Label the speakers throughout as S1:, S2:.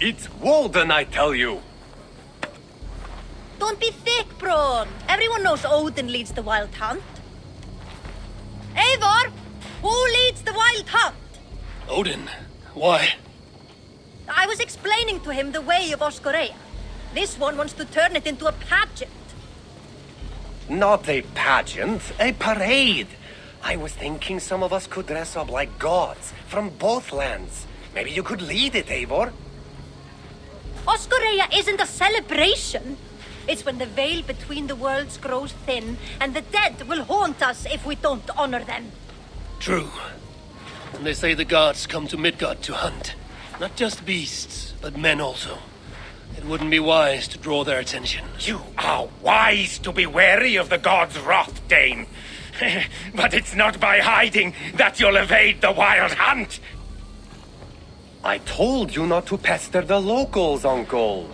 S1: It's Walden, I tell you!
S2: Don't be thick, Braun. Everyone knows Odin leads the wild hunt. Eivor! Who leads the wild hunt?
S3: Odin? Why?
S2: I was explaining to him the way of Oscorea. This one wants to turn it into a pageant.
S1: Not a pageant, a parade. I was thinking some of us could dress up like gods from both lands. Maybe you could lead it, Eivor.
S2: Oscorea isn't a celebration. It's when the veil between the worlds grows thin, and the dead will haunt us if we don't honor them.
S3: True. And they say the gods come to Midgard to hunt. Not just beasts, but men also. It wouldn't be wise to draw their attention.
S4: You are wise to be wary of the gods' wrath, Dane. But it's not by hiding that you'll evade the wild hunt.
S1: I told you not to pester the locals, Uncle.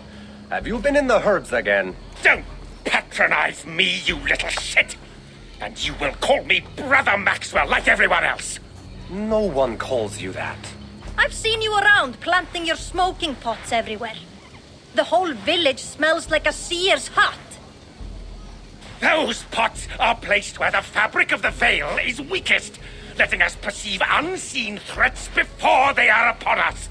S1: Have you been in the herds again?
S4: Don't patronize me, you little shit! And you will call me Brother Maxwell like everyone else!
S1: No one calls you that.
S2: I've seen you around planting your smoking pots everywhere. The whole village smells like a seer's hut.
S4: Those pots are placed where the fabric of the veil is weakest, letting us perceive unseen threats before they are upon us.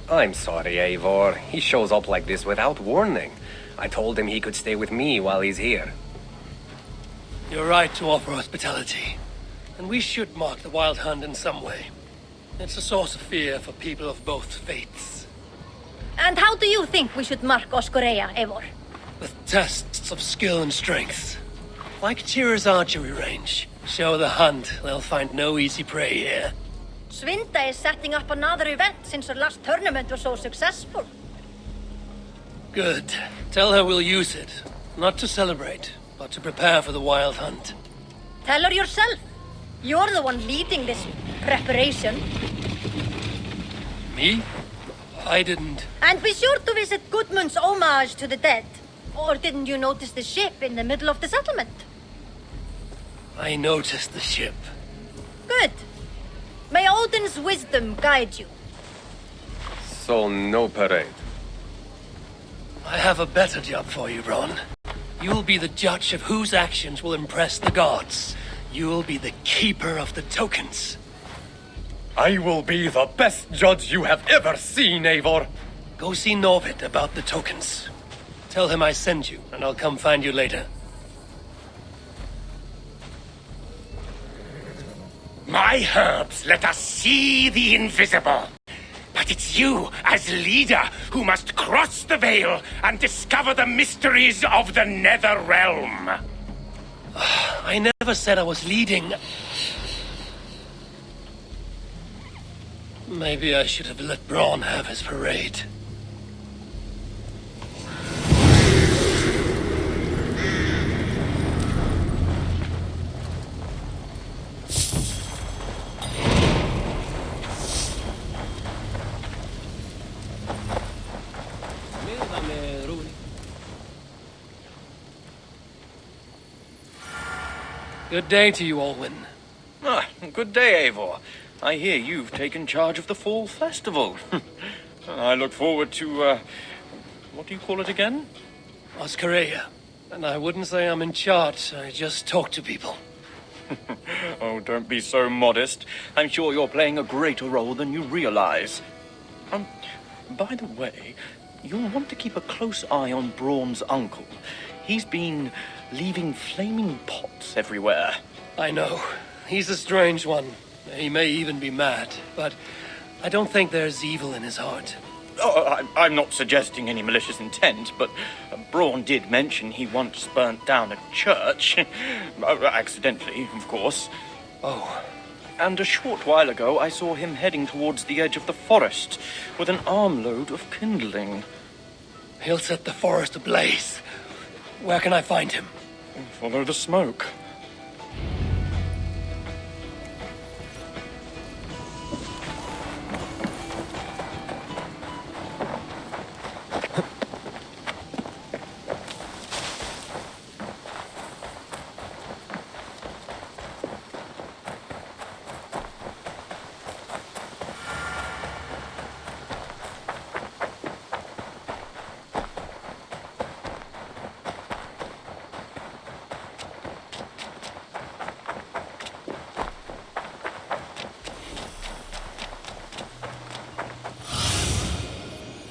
S1: I'm sorry, Eivor. He shows up like this without warning. I told him he could stay with me while he's here.
S3: You're right to offer hospitality. And we should mark the wild hunt in some way. It's a source of fear for people of both faiths.
S2: And how do you think we should mark Oscorea, Eivor?
S3: With tests of skill and strength. Like Tyr's archery range. Show the hunt, they'll find no easy prey here.
S2: Svinda is setting up another event since her last tournament was so successful.
S3: Good. Tell her we'll use it. Not to celebrate, but to prepare for the wild hunt.
S2: Tell her yourself. You're the one leading this preparation.
S3: Me? I didn't.
S2: And be sure to visit Gudmund's homage to the dead. Or didn't you notice the ship in the middle of the settlement?
S3: I noticed the ship.
S2: Good. May Odin's wisdom guide you.
S1: So no parade.
S3: I have a better job for you, Ron. You'll be the judge of whose actions will impress the gods. You'll be the keeper of the tokens.
S1: I will be the best judge you have ever seen, Eivor.
S3: Go see Norvid about the tokens. Tell him I sent you, and I'll come find you later.
S4: My herbs let us see the invisible. But it's you, as leader, who must cross the veil and discover the mysteries of the Nether Realm.
S3: I never said I was leading. Maybe I should have let Braun have his parade. Good day to you, Olwyn.
S5: Ah, good day, Eivor. I hear you've taken charge of the Fall Festival. I look forward to, what do you call it again?
S3: Oscorea. And I wouldn't say I'm in charge, I just talk to people.
S5: Oh, don't be so modest. I'm sure you're playing a greater role than you realize. By the way, you'll want to keep a close eye on Braun's uncle. He's been leaving flaming pots everywhere.
S3: I know. He's a strange one. He may even be mad, but I don't think there's evil in his heart.
S5: Oh, I'm not suggesting any malicious intent, but Braun did mention he once burnt down a church. Accidentally, of course.
S3: Oh.
S5: And a short while ago, I saw him heading towards the edge of the forest with an armload of kindling.
S3: He'll set the forest ablaze. Where can I find him?
S5: Follow the smoke.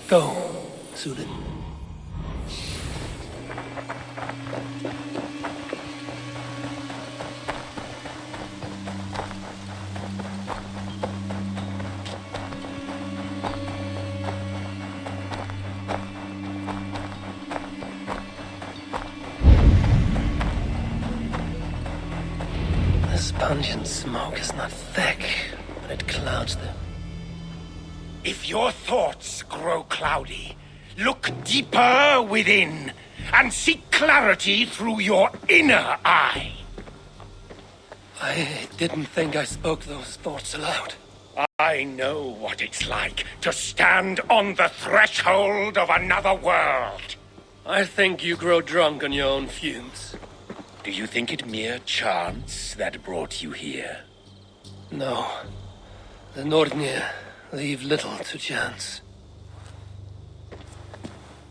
S3: Go, Sudin. This pungent smoke is not thick, but it clouds them.
S4: If your thoughts grow cloudy, look deeper within and seek clarity through your inner eye.
S3: I didn't think I spoke those thoughts aloud.
S4: I know what it's like to stand on the threshold of another world.
S3: I think you grow drunk on your own fumes.
S4: Do you think it mere chance that brought you here?
S3: No. The Nordnir leave little to chance.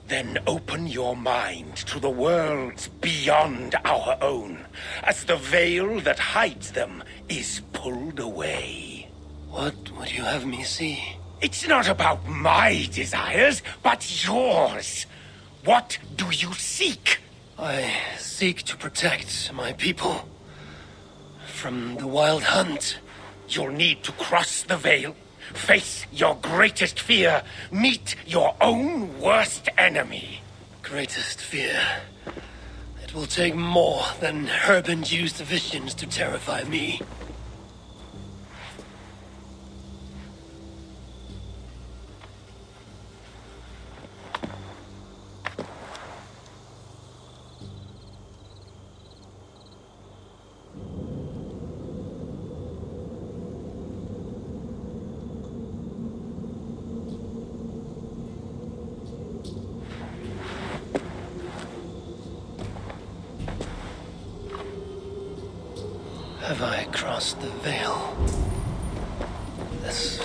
S4: Then open your mind to the worlds beyond our own, as the veil that hides them is pulled away.
S3: What would you have me see?
S4: It's not about my desires, but yours. What do you seek?
S3: I seek to protect my people from the wild hunt.
S4: You'll need to cross the veil, face your greatest fear, meet your own worst enemy.
S3: Greatest fear. It will take more than herb-induced visions to terrify me. Have I crossed the veil? This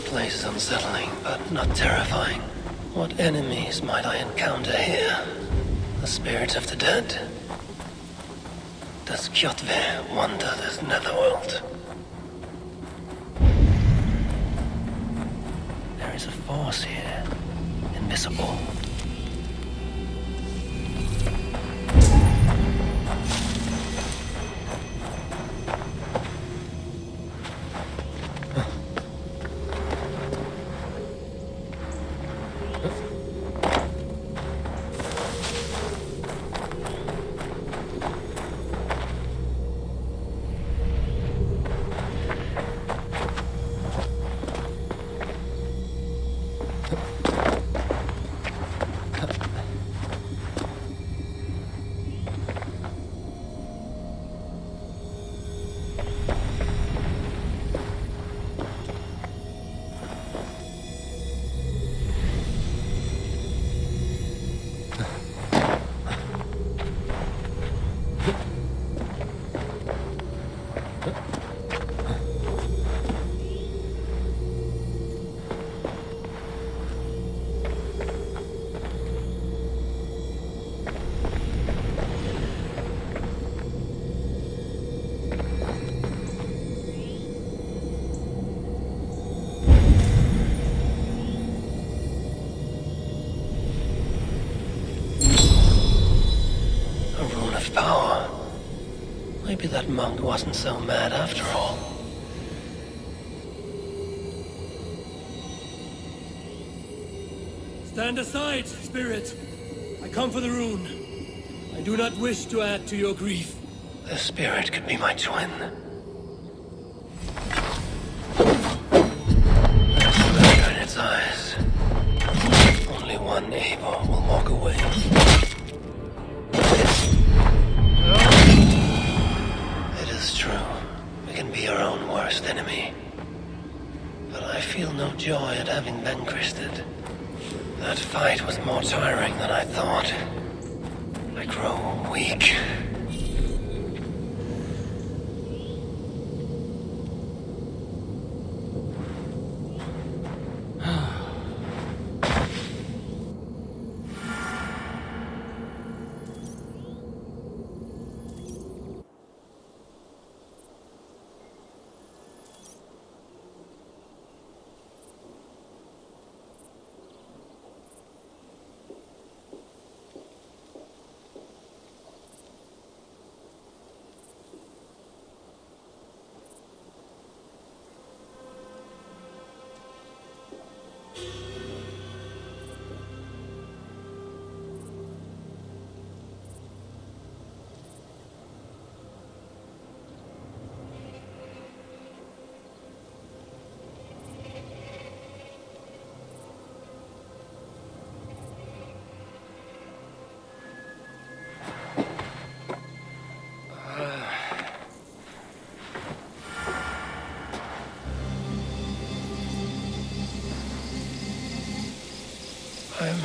S3: place is unsettling, but not terrifying. What enemies might I encounter here? The spirits of the dead? Does Kjotve wander this netherworld? There is a force here, invisible. Maybe that monk wasn't so mad after all.
S6: Stand aside, spirit. I come for the rune. I do not wish to add to your grief.
S3: The spirit could be my twin. There's in its eyes. Only one Eivor will walk away. It is true. We can be our own worst enemy. But I feel no joy at having vanquished it. That fight was more tiring than I thought. I grow weak.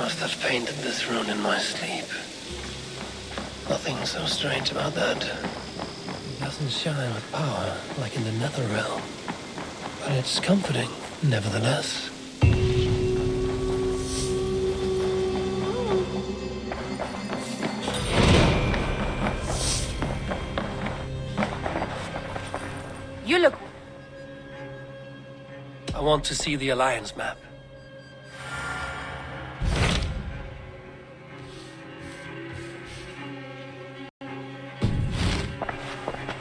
S3: must have painted this rune in my sleep. Nothing so strange about that. It doesn't shine with power like in the nether realm. But it's comforting, nevertheless.
S2: You look...
S3: I want to see the Alliance map.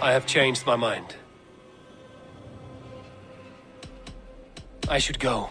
S3: I have changed my mind. I should go.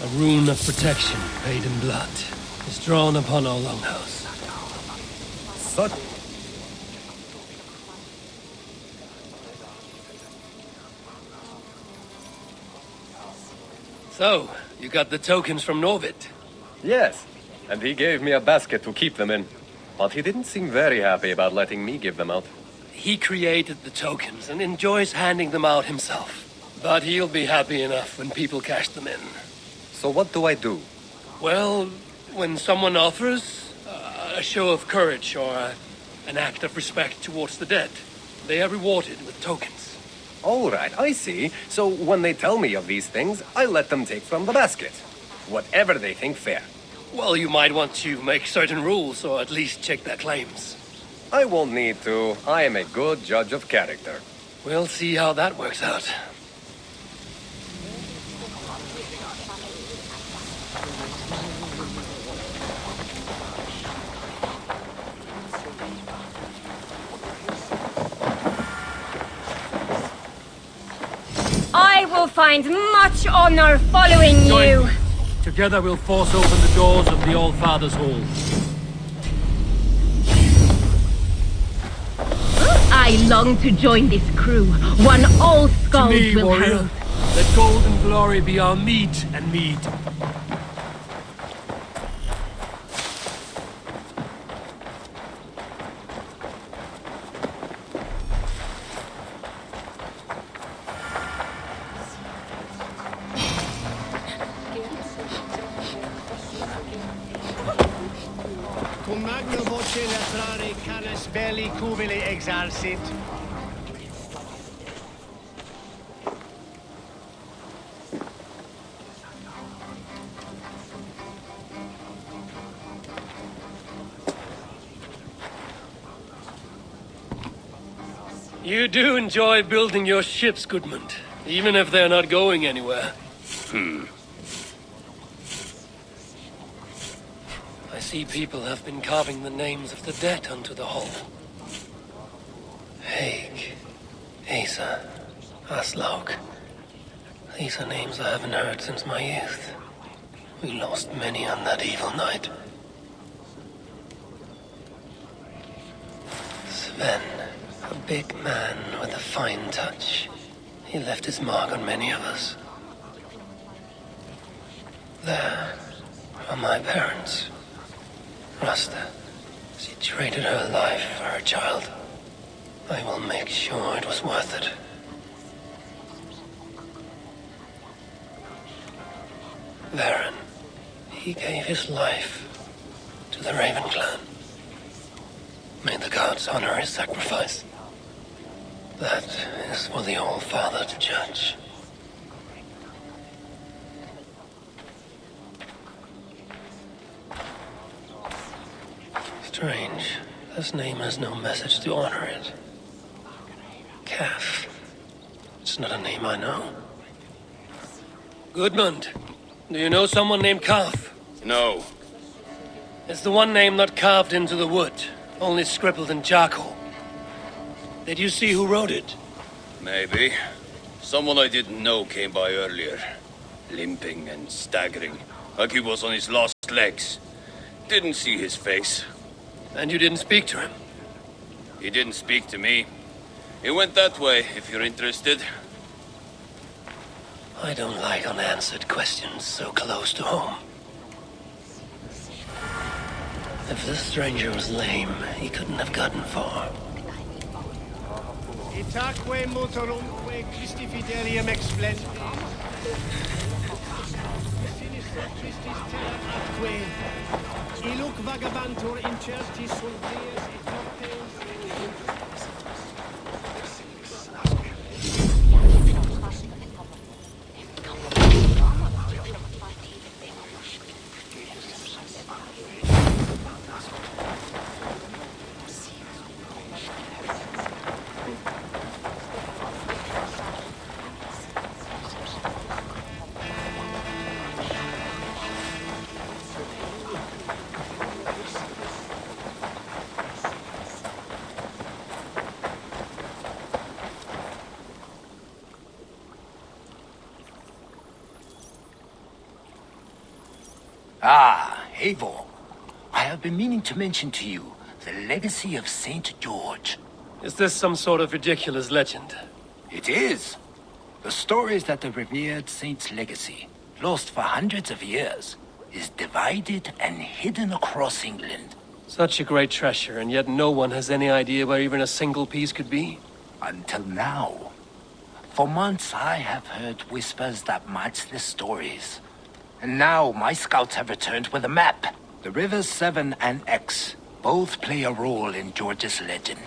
S3: A rune of protection, paid in blood, is drawn upon our longhouse.
S1: But
S3: So, you got the tokens from Norvid?
S7: Yes, and he gave me a basket to keep them in. But he didn't seem very happy about letting me give them out.
S3: He created the tokens and enjoys handing them out himself. But he'll be happy enough when people cash them in.
S7: So what do I do?
S3: Well, when someone offers a show of courage or an act of respect towards the dead, they are rewarded with tokens.
S7: All right, I see. So when they tell me of these things, I let them take from the basket. Whatever they think fair.
S3: Well, you might want to make certain rules or at least check their claims.
S7: I won't need to. I am a good judge of character.
S3: We'll see how that works out.
S8: I will find much honor following you.
S6: Me. Together we'll force open the doors of the All-Father's Hall.
S8: I long to join this crew, one all
S6: To
S8: skulls
S6: me,
S8: will
S6: warrior,
S8: herald.
S6: let gold and glory be our meat and mead.
S9: Cum magno voce latrare canis belli cubili exarsit.
S3: You do enjoy building your ships, Goodmund, even if they're not going anywhere. I see people have been carving the names of the dead onto the hull. Haig, Asa, Aslaug. These are names I haven't heard since my youth. We lost many on that evil night. Sven, a big man with a fine touch. He left his mark on many of us. There are my parents. Rasta, she traded her life for her child. I will make sure it was worth it. Varen, he gave his life to the Raven clan. May the gods honor his sacrifice. That is for the All-Father to judge. Strange. This name has no message to honor it. Calf. It's not a name I know.
S6: Goodmund, do you know someone named Calf?
S4: No.
S6: It's the one name not carved into the wood, only scribbled in charcoal. Did you see who wrote it?
S4: Maybe. Someone I didn't know came by earlier. Limping and staggering, like he was on his last legs. Didn't see his face.
S6: And you didn't speak to him?
S4: He didn't speak to me. He went that way, if you're interested.
S3: I don't like unanswered questions so close to home. If this stranger was lame, he couldn't have gotten far.
S9: Itaque motorumque Christi fidelium explendis. Sinister Christis terra atque. Iluc vagabantur incertis surdies et noctes.
S10: Ah, Eivor. I have been meaning to mention to you the legacy of Saint George.
S6: Is this some sort of ridiculous legend?
S10: It is. The story is that the revered saint's legacy, lost for hundreds of years, is divided and hidden across England.
S6: Such a great treasure, and yet no one has any idea where even a single piece could be?
S10: Until now. For months I have heard whispers that match the stories. And now my scouts have returned with a map. The rivers Severn and Exe both play a role in George's legend.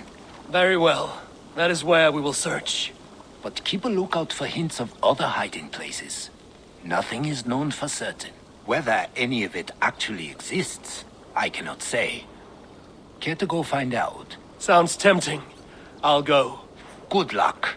S6: Very well. That is where we will search.
S10: But keep a lookout for hints of other hiding places. Nothing is known for certain. Whether any of it actually exists, I cannot say. Care to go find out?
S6: Sounds tempting. I'll go.
S10: Good luck.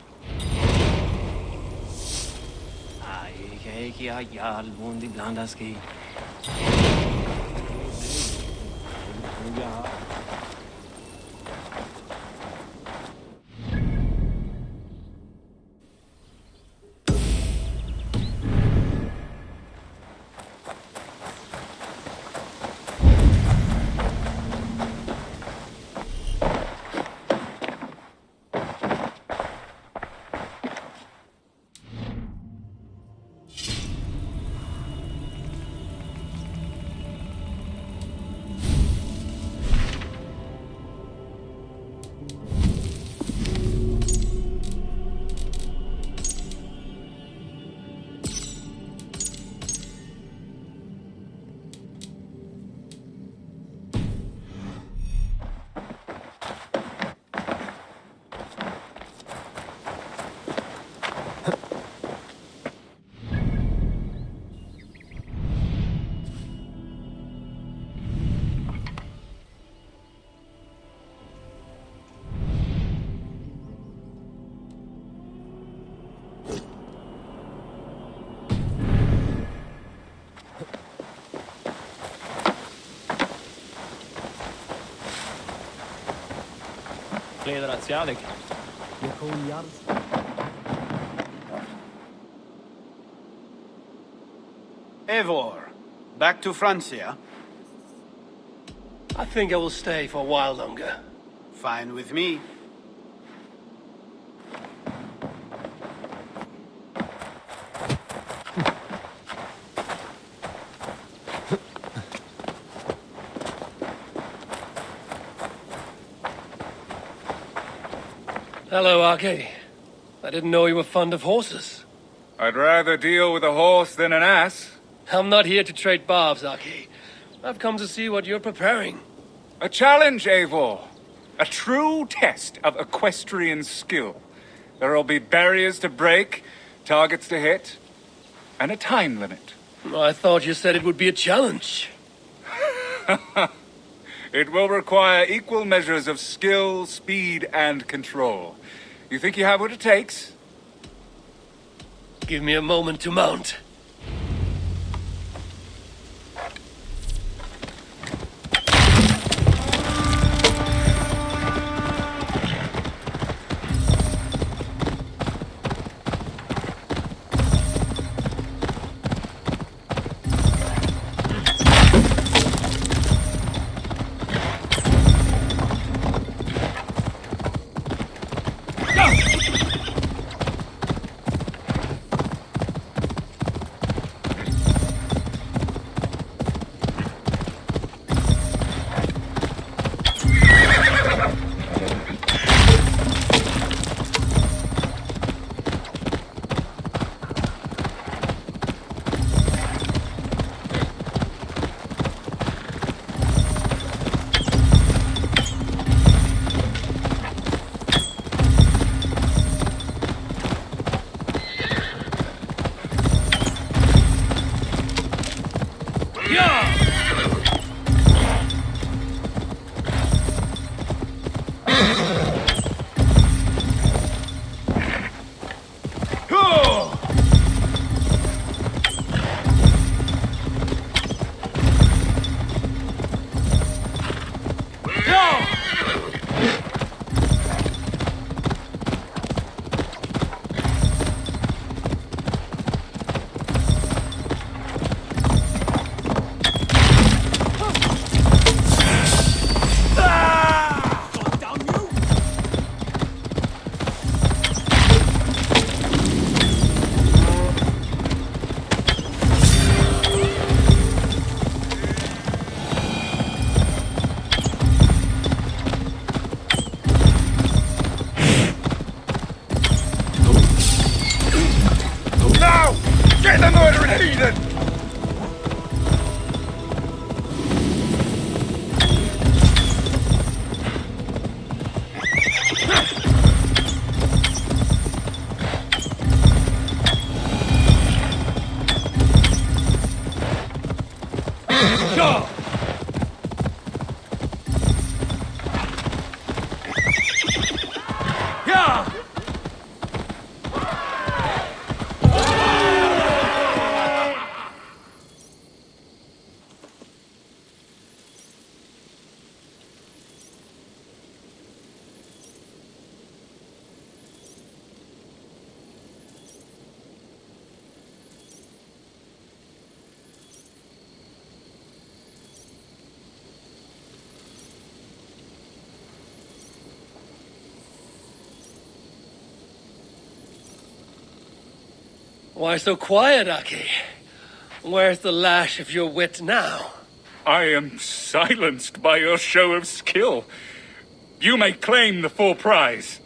S11: Eivor, back to Francia?
S6: I think I will stay for a while longer.
S11: Fine with me.
S6: Hello, Arcady. I didn't know you were fond of horses.
S12: I'd rather deal with a horse than an ass.
S6: I'm not here to trade barbs, Arcady. I've come to see what you're preparing.
S12: A challenge, Eivor. A true test of equestrian skill. There'll be barriers to break, targets to hit, and a time limit.
S6: I thought you said it would be a challenge.
S12: It will require equal measures of skill, speed, and control. You think you have what it takes?
S6: Give me a moment to mount. Why so quiet, Aki? Where's the lash of your wit now?
S12: I am silenced by your show of skill. You may claim the full prize.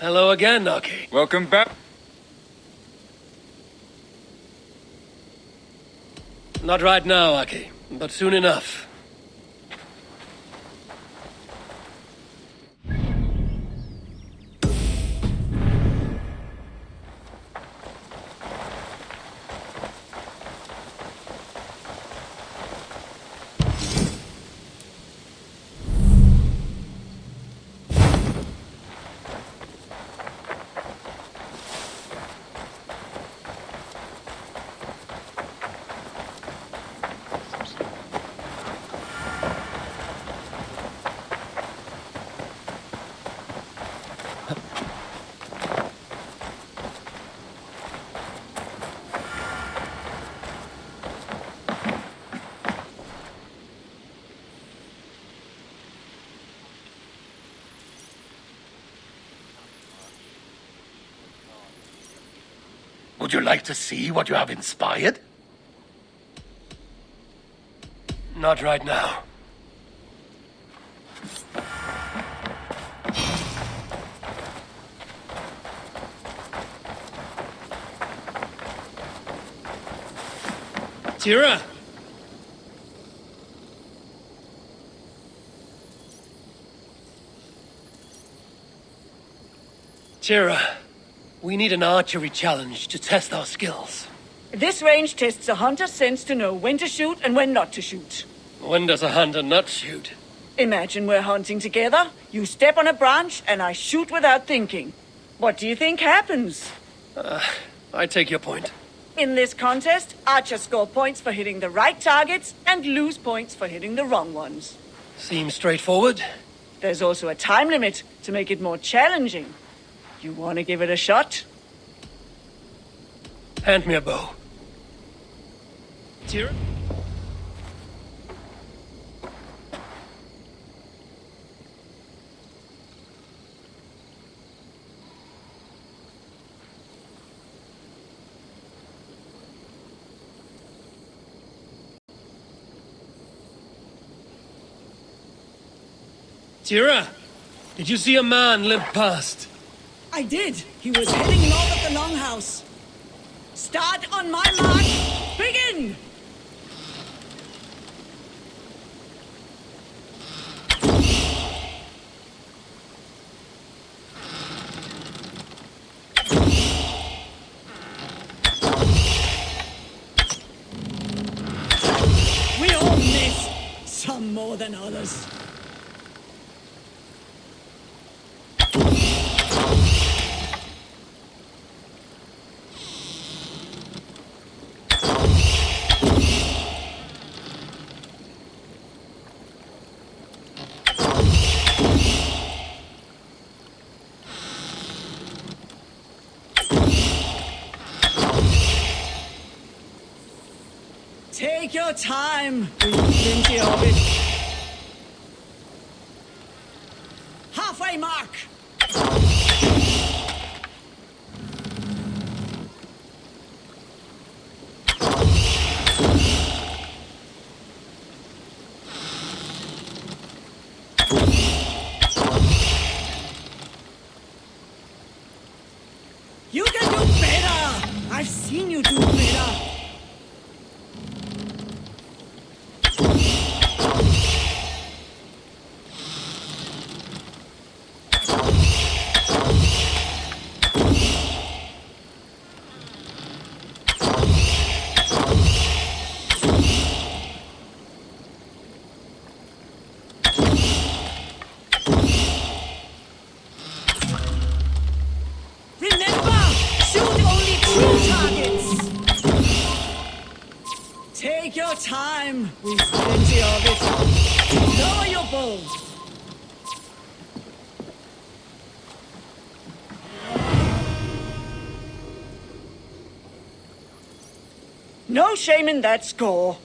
S6: Hello again, Aki.
S12: Welcome back.
S6: Not right now, Aki, but soon enough.
S4: Would you like to see what you have inspired?
S6: Not right now. Tira! Tira, we need an archery challenge to test our skills.
S13: This range tests a hunter's sense to know when to shoot and when not to shoot.
S6: When does a hunter not shoot?
S13: Imagine we're hunting together, you step on a branch, and I shoot without thinking. What do you think happens?
S6: I take your point.
S13: In this contest, archers score points for hitting the right targets and lose points for hitting the wrong ones.
S6: Seems straightforward.
S13: There's also a time limit to make it more challenging. You want to give it a shot?
S6: Hand me a bow. Tira? Tira, did you see a man limp past?
S13: I did. He was heading north of the Longhouse. Start on my mark. Begin! We all miss. Some more than others. Take your time. We've plenty of it. Halfway mark. You can do better. I've seen you do better. Take your time. We've plenty of it. Lower your bow. No shame in that score.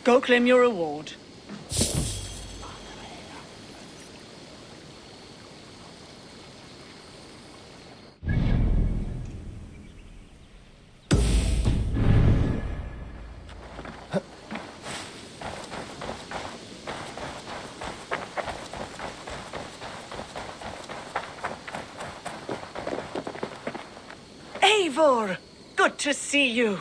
S13: Go claim your reward. Eivor, good to see you.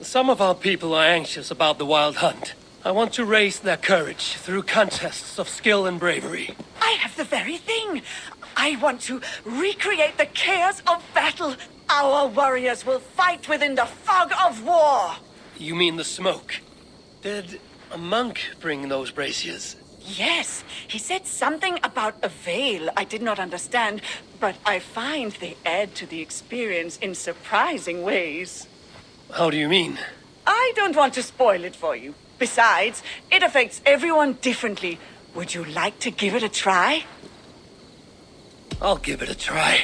S6: Some of our people are anxious about the wild hunt. I want to raise their courage through contests of skill and bravery.
S13: I have the very thing. I want to recreate the chaos of battle. Our warriors will fight within the fog of war.
S6: You mean the smoke? Did a monk bring those braziers?
S13: Yes, he said something about a veil I did not understand, but I find they add to the experience in surprising ways.
S6: How do you mean?
S13: I don't want to spoil it for you. Besides, it affects everyone differently. Would you like to give it a try?
S6: I'll give it a try.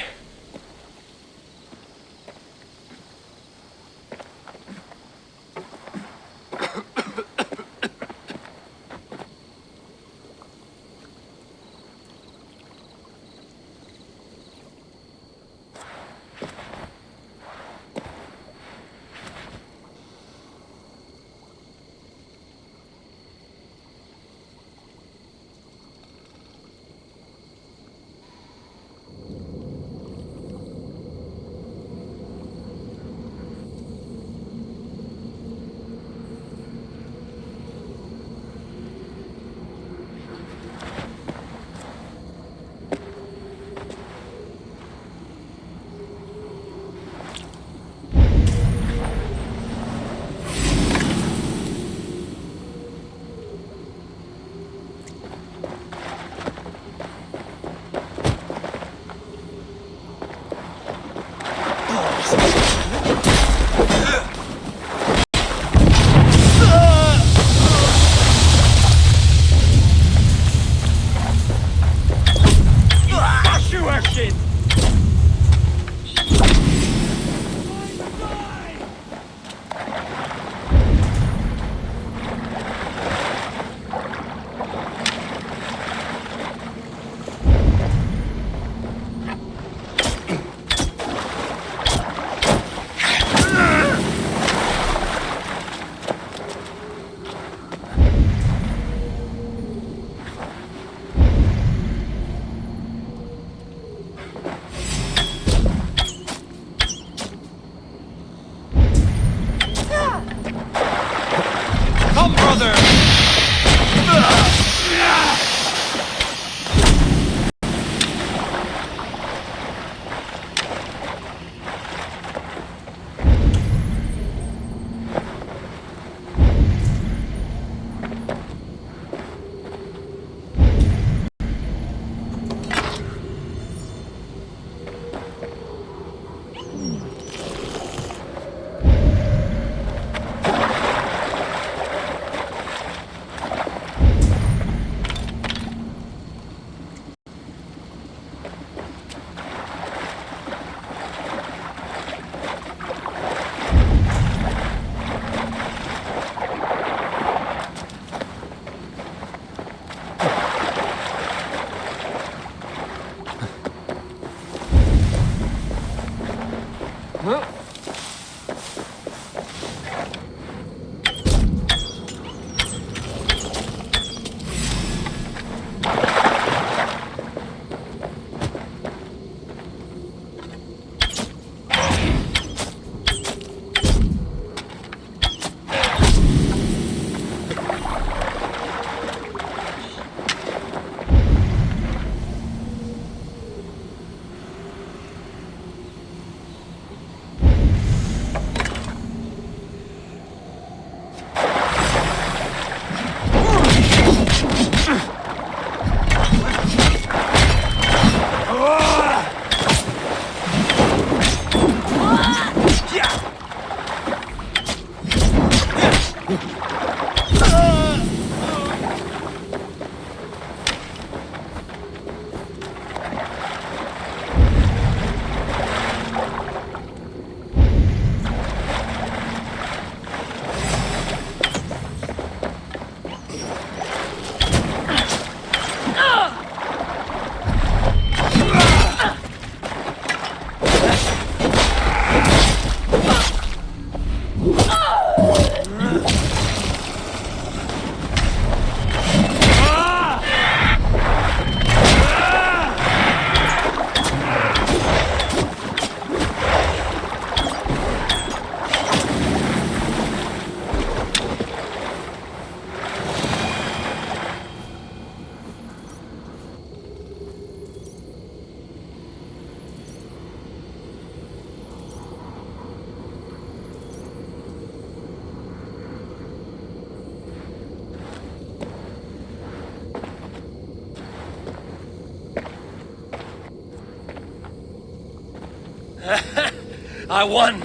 S6: I won.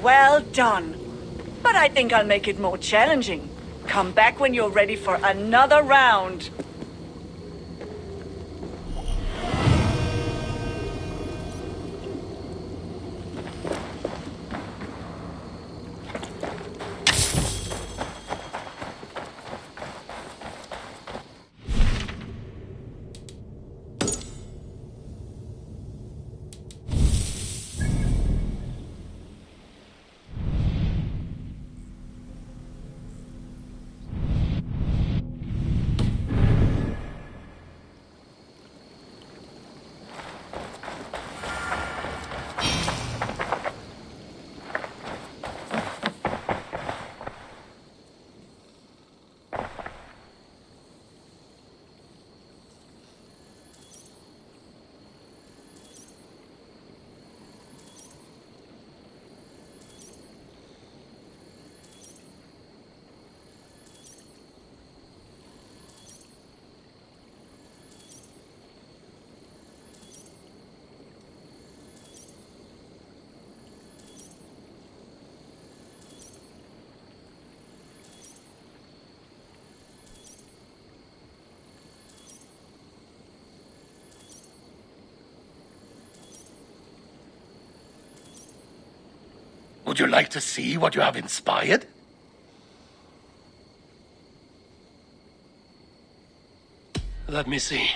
S13: Well done. But I think I'll make it more challenging. Come back when you're ready for another round.
S4: Would you like to see what you have inspired?
S6: Let me see.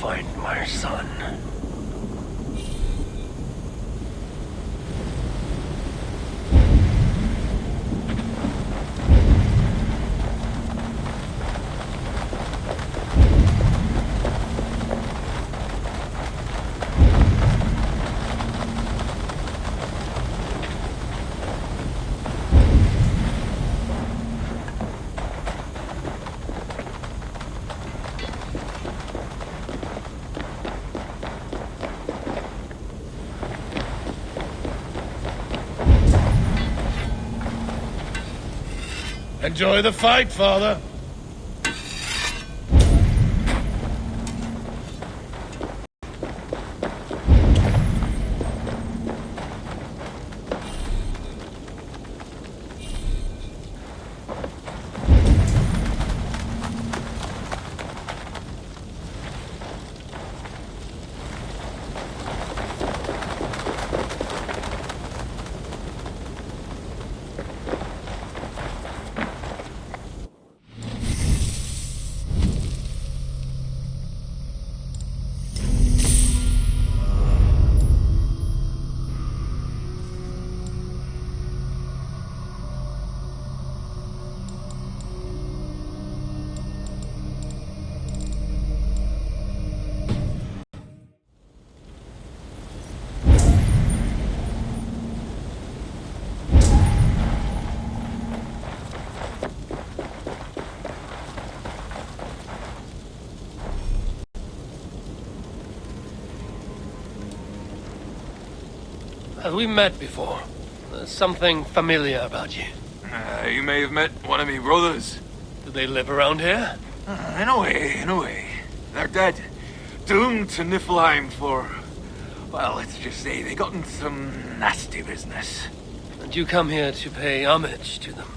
S3: find my son.
S6: Enjoy the fight, Father. Have we met before? There's something familiar about you.
S14: You may have met one of me brothers.
S6: Do they live around here?
S14: In a way. They're dead. Doomed to Niflheim for... well, let's just say they got into some nasty business.
S6: And you come here to pay homage to them?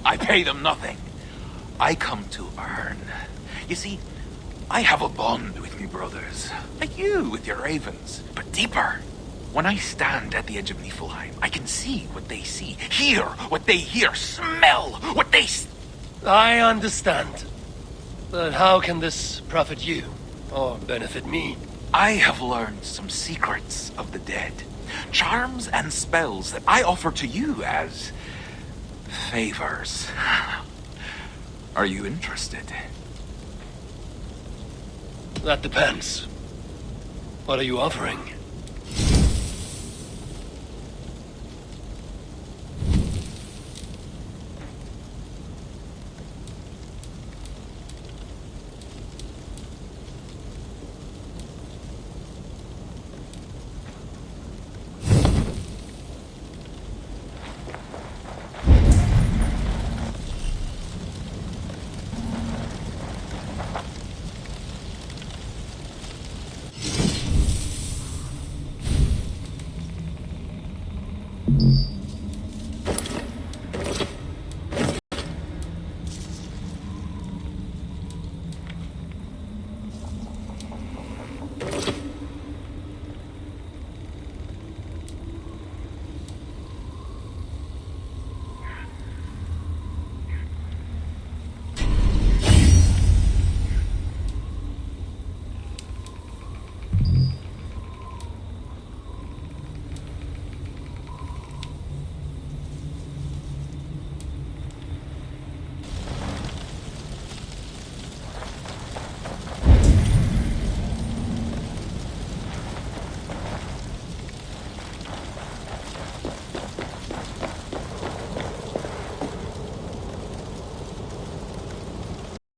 S14: I pay them nothing. I come to earn. You see, I have a bond with me brothers. Like you with your ravens, but deeper. When I stand at the edge of Niflheim, I can see what they see, hear what they hear, smell what they...
S6: I understand. But how can this profit you, or benefit me?
S14: I have learned some secrets of the dead. Charms and spells that I offer to you as... favors. Are you interested?
S6: That depends. What are you offering?